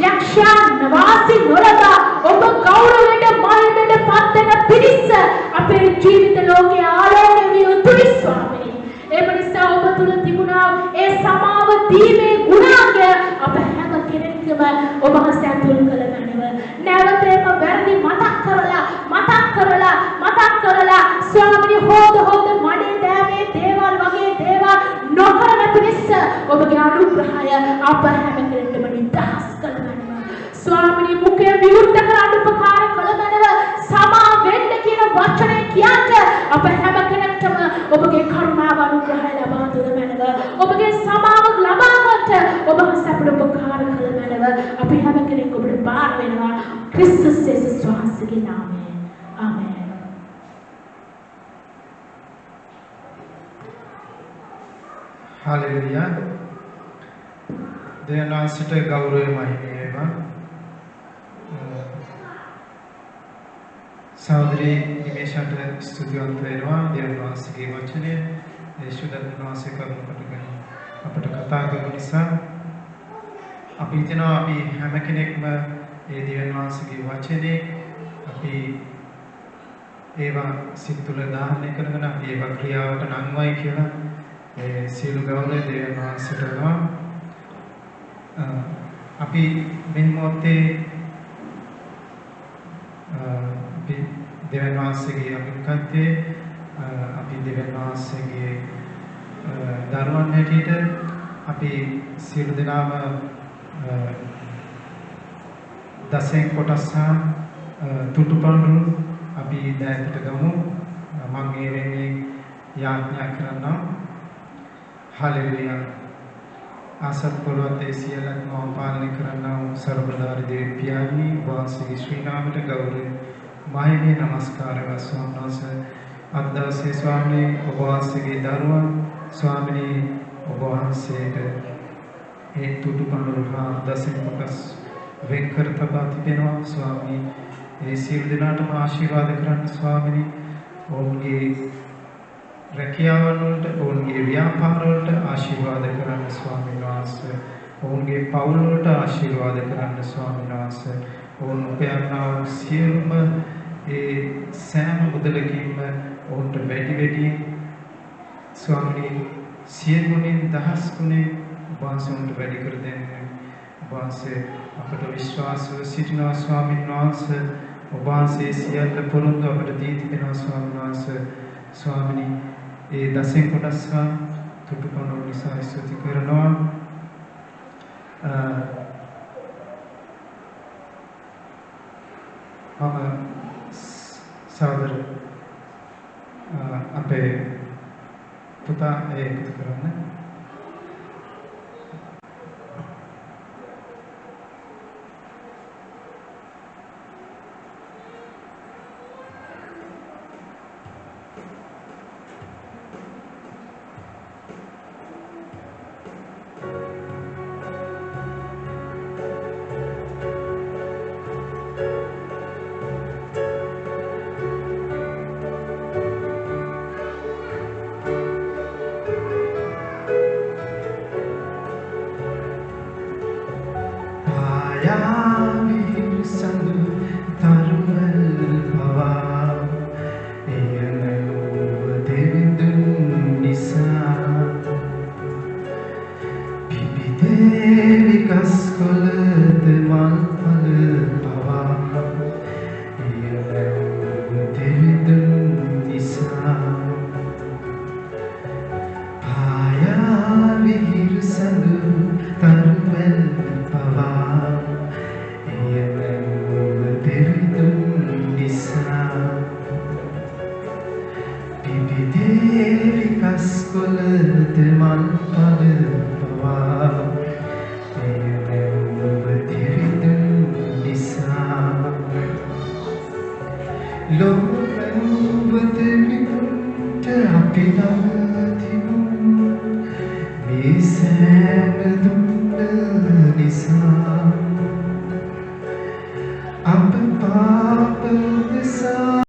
Speaker 2: යක්ෂයන් වාසි නොලබා ඔබ ගෞරවයට මහිමයට පත් වෙන පිණිස අපේ ජීවිත ලෝකයේ ආලෝකය විය යුතුයි ස්වාමී. ඒ නිසා ඔබ තුල තිබුණා ඒ සමාව දීමේ ගුණාංගය අප හැම කෙනෙක්ම ඔබ හස්තයන් තුල කළ ගන්නව. නැවත ඒක වැරදි මතක් කරලා ස්වාමී හොද මඩේ දෑමේ දේවල් වගේ දේවල් නොකරන පිණිස ඔබගේ අනුග්‍රහය අප හැම කෙනෙක්ටම නිදහස් කළ ගන්නව. ස්වාමී මුඛය විරුද්ධ කරන්න උපකාර කළ ගන්නව. සමා වෙන්න කියන වචනය කියන්නේ අප හැම කෙනෙක්ටම ඔබගේ කරුණාව අනුග්‍රහය ලබා දුන මැනව. ඔබගේ සමාව ලබා ගන්නට ඔබ අපට උපකාර කළ මැනව. අපි හැම කෙනෙක් ඔබට බාර වෙනවා ක්‍රිස්තුස් යේසුස් වහන්සේගේ නාමයෙන්. ආමෙන්.
Speaker 1: Hallelujah. දෙවියන්වහන්සේට ගෞරවය මහිමේවා. සහෝදරී නිමේෂට ස්තුතිවන්ත වෙනවා. දෙවියන්වහන්සේගේ වචනය යේසුස්වහන්සේ වහන්සේ කරුණ කොටගෙන අපට කතා කරන නිසා අපි හිතනවා අපි හැම කෙනෙක්ම ඒ දෙවියන් වහන්සේගේ වචනේ අපි ඒවා සිත් තුළ ධාරණය කරගෙන අපි ඒවා ක්‍රියාවට නංවයි කියලා ඒ සියලු ගෞරවය දෙවියන් වහන්සේට කරනවා. අපි මේ මොහොතේ අපි දෙවියන් වහන්සේගේ අභිකත්වයේ අපි දෙවියන් වහන්සේගේ දරුවන් හැටියට අපි සියලු දෙනාම දසෙන් කොටස් තුටුපළු අපි දැයට ගමු. මම මේ යාඥා කරනවා. හලෙලුයා. ආසත් පොළොවේ සියල්ලක් මම පාලනය කරන්නා වූ සර්වදාරි දෙවි පියාණනි වාසී ශ්‍රී නාමයට ගෞරවය මහිමේ නමස්කාරය ස්වාමීන් වහන්සේ. අද දවසේ ස්වාමීනි ඔබ වහන්සේගේ දරුවන් ස්වාමීනි ඔබ වහන්සේට ඒ තුටුපළු හා දසෙන් කොටස් වෙන් කර තබා තිබෙනවා ස්වාමීනි. ඒ සියලු දෙනාටම ආශිර්වාද කරන්න ස්වාමීනි. ඔවුන්ගේ රැකියාවන් වලට ඔවුන්ගේ ව්‍යාපාර වලට ආශිර්වාද කරන්න ස්වාමීන් වහන්සේ. ඔවුන්ගේ පවුල් වලට ආශිර්වාද කරන්න ස්වාමීන් වහන්සේ. ඔවුන් උපයන්නා වූ සියලුම ඒ සෑම මුදලකින්ම ඔවුන්ට වැඩි වැඩියෙන් ස්වාමීනි සිය ගුණෙන් දහස් ගුණෙන් වහන්සේට වැඩි කර දෙන්න. වහන්සේ අපට විශ්වාසව සිටිනවා ස්වාමීන් වහන්සේ. ඔබ වහන්සේ සියල්ල පොරොන්දු අපට දී තිබෙනවා ස්වාමීන් වහන්සේ. ස්වාමීනි ඒ දසෙන් කොටස් තුටුපළු නිසා ස්තුති කරනවා. මම සහෝදර අපේ පුතා එකතු කරන්න.
Speaker 3: Isam dunda nisa